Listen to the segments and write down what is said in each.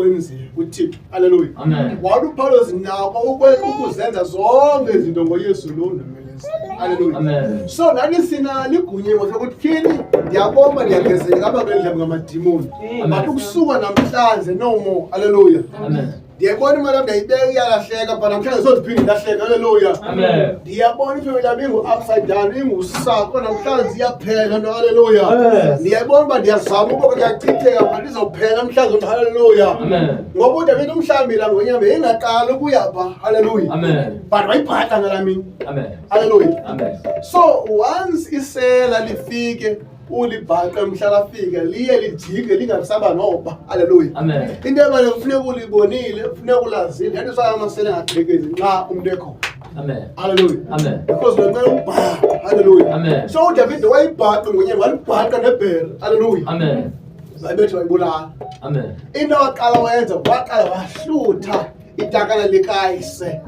ukwenziwa uThixo. Haleluya. Amen. Wathi uPaulos nako ukuzenza zonke izinto ngoYesu lo nomelezi. Haleluya. Amen. So nani sinalo igunya ukuthi kini ndiyabomba ndiyagezela ngaba kwendlela ngamadimoni. Bathi ukusuka namhlanje no more. Haleluya. Amen. Ndiyabona imali yami ndiyayibeka iyalahleka but namhlanje soziphinde ilahleka. Haleluya. Amen. Ndiyabona ifamily yami ingu-upside down ingusako namhlanje iyaphela no. Haleluya. Ndiyabona uba ndiyazama ukuba ndiyachitheka but izophela namhlanje. Haleluya. Amen. Ngoba uDavid umhlambi la ngonyama engaqala ukuyapha. Haleluya. Amen. But wayibhada ngala mina. Amen. Haleluya. Amen. So once isela lifike ulibhaqa mhlala fika liye lijike lingasaba noba. Haleluya. Amen. Into ebale kufuneka ulibonile kufuneka ulazile yathi saka amasela ngaqhekezi nxa umuntu ekho. Amen. Haleluya. Amen. Because lo ncela ubhaqa. Haleluya. Amen. So uDavid wayibhaqa ngonyama walibhaqa nebhere. Haleluya. Amen. Zabethu wayibulala. Amen. Into waqala wayenza waqala wahlutha itakana likayise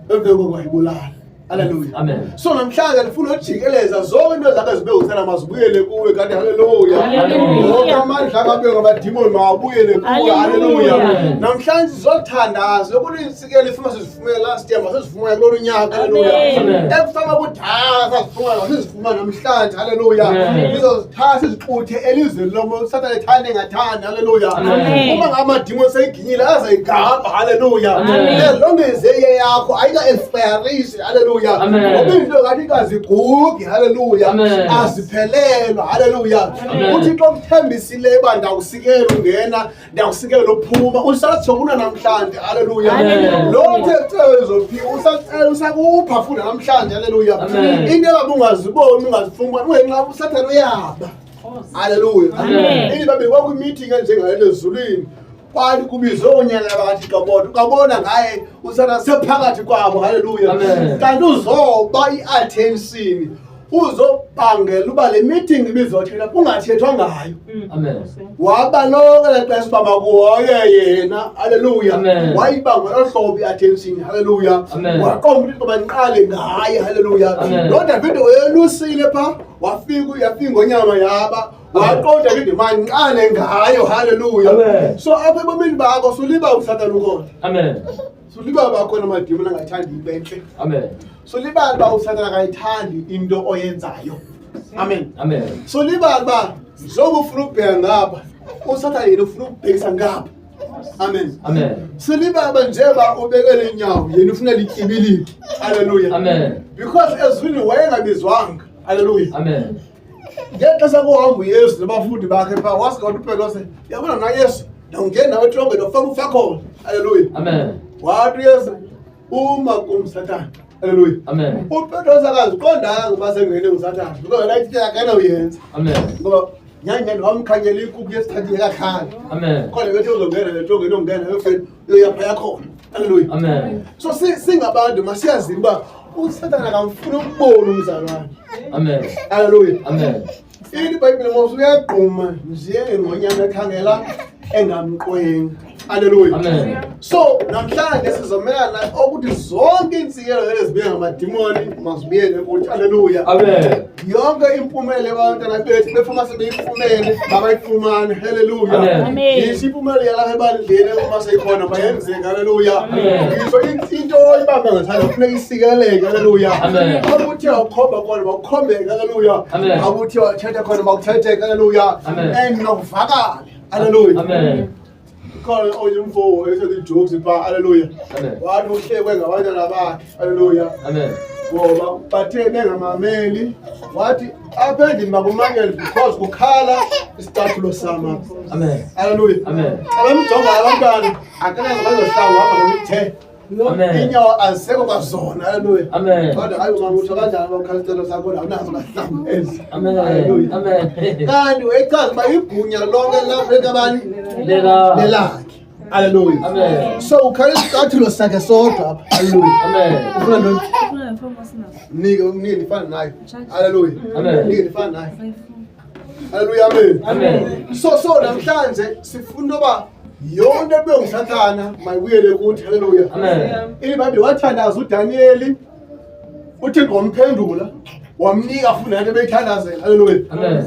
emveni kokwayibulala. Haleluya. Amen. So namhlanje lifuna ujikeleza zonke into zakhe zibe usana mazibuyele kuwe kanti haleluya. Wonke amandla akabe ngamadimoni mawabuyele kuwe. Haleluya. Namhlanje sizothandaza ukuthi isikele ifuma sizifumele last year masizifumele kulo nyaka. Haleluya. Ekufama kudala sasifumana masizifumana namhlanje. Haleluya. Sizozithatha sizixuthe elizweni lomo Sathane ethanda engathanda. Haleluya. Uma ngamadimoni seyiginyile azayigaba. Haleluya. Lezongeze yakho ayika expiration. Haleluya. Ngoba into ngathi kazigugi. Haleluya. Aziphelelwa. Haleluya. uThixo okuthembisile ebanda usikela ungena ndakusikela uphuma usatshona namhlanje. Haleluya. Lo thethezophi usacela usakupha funa namhlanje. Haleluya. Into abungaziboni ungazifumani wenqa uSathane uyaba. Haleluya. Ini babe kwaku meeting njengale ezulwini kwathi kubizwe onyana abathi kabona ukabona ngaye usana sephakathi kwabo. Haleluya. Kanti uzoba iattention uzobangela uba le meeting ibizothela kungathethwa ngayo. Amen. Waba lonke lexesha baba kuhoye yena. Haleluya. Wayibangalohlobo iattention. Haleluya. Waqomba ukuthi banqale ngaye. Haleluya. Lo David oyelusile pha yafika ngonyama yaba waqonda ukuthi manqale ngayo. Haleluya. So apha ebomini bakho suliba uSathane ukhona. Amen. Suliba bakhona amadimoni angathandi ibenhle. Amen. Suliba ba uSathane akayithandi into oyenzayo. Amen. Amen. Suliba ba zobe ufuna ubheka ngapha uSathane yena ufuna ukubhekisa ngapha. Amen. Amen. Suliba njeba ubekele inyawo yena ufuna likibiliki. Haleluya. Amen. Because ezwini wayengabizwanga. Haleluya. Amen. Ngexesha kuhamba uYesu nabafundi bakhe pha wasika uPetro se yabona na Yesu ngena wetronge nofaka ufakho. Haleluya. Amen. Wathi Yesu uma kumSathane. Haleluya. Amen. uPetro akaziqondanga ngoba sengene nguSathane because la ithi yakena uyenza. Amen. Ngoba nyanya wamkhanyela ikuku yesithathu ekakhala. Amen. Kodwa bethi uzongena letronge nongena yofeni uyapha yakhona. Haleluya. Amen. So singabantu masiyazi uba uSathane akamfuna ukubona umzalwane. Amen. Haleluya. Amen. iBhayibheli mose uyaqhuma nje ngonyana ekhangela engamqwengi. Haleluya. Amen. So namhlanje sizomelana ukuthi zonke insikelo ezibuya ngamadimoni masibuyele ukuthi haleluya. Amen. Yonke impumelelo abantwana bethu befuma sebeyifumene babayifumane. Haleluya. Amen. Isiphumelelo yala ebandleni uma seyikhona bayenzeke. Haleluya. Ngisho into oyibamba ngathanda kufuneka isikeleke. Haleluya. Amen. Ukuthi awukhomba khona bawukhombeke. Haleluya. Awuthi wathetha khona bawuthetheke. Haleluya. And nokuvakala. Haleluya. Amen. Khona oyimfo esethi jokes pha. Haleluya. Wathi uhlekwe ngabantwana bakhe. Haleluya. Amen. Ngoba bathe bengamameli wathi apha endlini bakumangele because kukhala isicathulo sama. Amen. Haleluya. Amen. Abamjonga abantwana akananga bazohlanga hamba ngokuthe. Amen. Inyawo azisekho kwazona. Haleluya. Amen. Kodwa hayi ungamutsho kanjani bakhala isicathulo sakho nazo bahlambu ezi. Amen. Haleluya. Amen. Kanti wechaza uba igunya lonke lapha ekabani lelakhe. Haleluya. Amen. So ukhala isicathulo sakhe sodwa apha. Haleluya. Amen. Ufuna ntoni? Nike nifana nayo. Haleluya. Amen. Nike nifana nayo. Haleluya. Amen. Amen. So namhlanje sifuna uba yonke ebeyonguSathane mayibuyele kuthi. Haleluya. Amen. iBhayibheli wathandaza uDaniel uThixo wamphendula wamnika futhi into ebeyithandazela. Haleluya. Amen.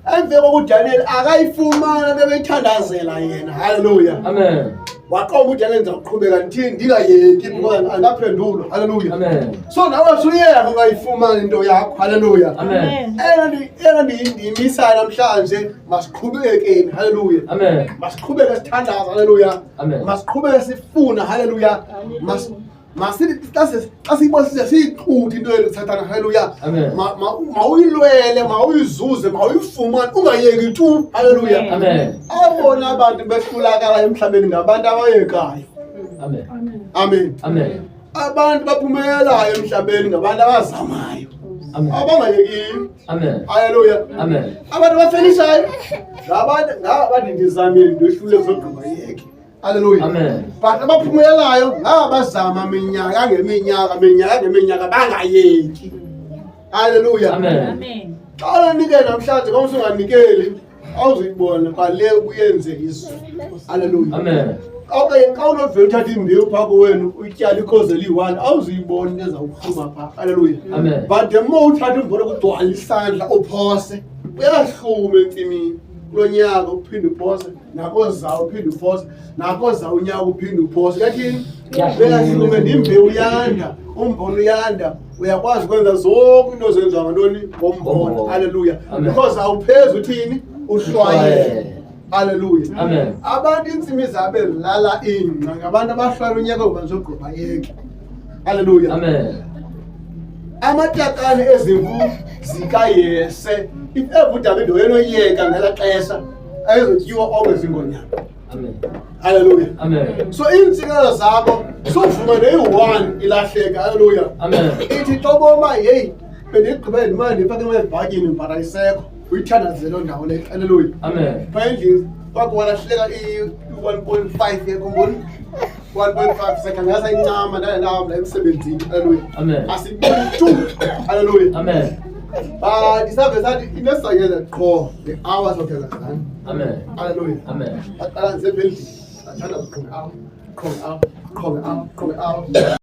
emveni kokuthi uDaniel akayifumana bebeyithandazela yena. Hallelujah. Amen. Waqomba uDaniel ngizaqhubeka ngithini ndingayeki because andaphendulwa. Hallelujah. Amen. So nawe usuyeka ungayifumana into yakho. Hallelujah. Amen. Ndiyimisa namhlanje masiqhubekeni. Hallelujah. Amen. Masiqhubeke sithandaza. Hallelujah. Amen. Masiqhubeke sifuna. Hallelujah. Masibosise siyiqhuthi into yesathana. Hallelujah. Amen. Mawuyilwele, mawuyizuze, mawuyifumane ungayeki tu. Hallelujah. Amen. Abona abantu behlulakala emhlabeni ngabantu abayekayo. Amen. Amen. Amen. Abantu baphumelelayo emhlabeni ngabantu abazamayo. Amen. Abangayekiyo. Amen. Hallelujah. Amen. Abantu bafelishayo ngabantu ndizamile ndohlule kuzogqiba yeki. Hallelujah. Amen. But abaphumelelayo ngabazama minyaka ngeminyaka bangayeki. Hallelujah. Amen. Xa unikele namhlanje koma usunganikeli awuzuyibona kwale kuyenze izwi. Hallelujah. Amen. Okay, xa unovela uthatha imbewu phaa kowenu uyityala ikhozi eliyi-1 awuzuyibona into ezawuphuma phaa. Hallelujah. Amen. But the more uthatha umbona kugcwala isandla uphose uyahluma entsimini. Kulo nyaka uphinde uphose, nakozayo uphinde uphose, nakozayo unyaka uphinde uphose. Kathini? Beyahlume nembewu yanda, umbona uyanda, uyakwazi ukwenza zonke into ozenziwa ngantoni? Ngombona. Hallelujah. Because awuphezi uthini? Uhlwayele. Hallelujah. Amen. Abantu intsimi zabo ezilala ingqa ngabantu abahlala unyaka bazogqiba yeki. Hallelujah. Amen. Amatakane ezimvu zikaYese if ever uDavid wayenoyeka ngela xesha ayezotyiwa okwezingonyama. Amen. Hallelujah. Amen. So iintsikelo zakho sofumane iyi-1 ilahleka. Hallelujah. Amen. Ithi xoboma heyi bendigqibele imali ndifake imali ebhakini mbhara ayisekho uyithandazele loo ndawo leyo. Hallelujah. Amen. Phaa endlini kwakho walahleka i-1.5 yekhumbula 1.5 sekangasa incama ndalelahamba la emsebenzini. Hallelujah. Amen. Asiboni tu. Hallelujah. Amen. But isave sathi into esizayenza qho the hours of the day. Amen. Hallelujah. Amen. Aqala ngisebenzini athanda qho out.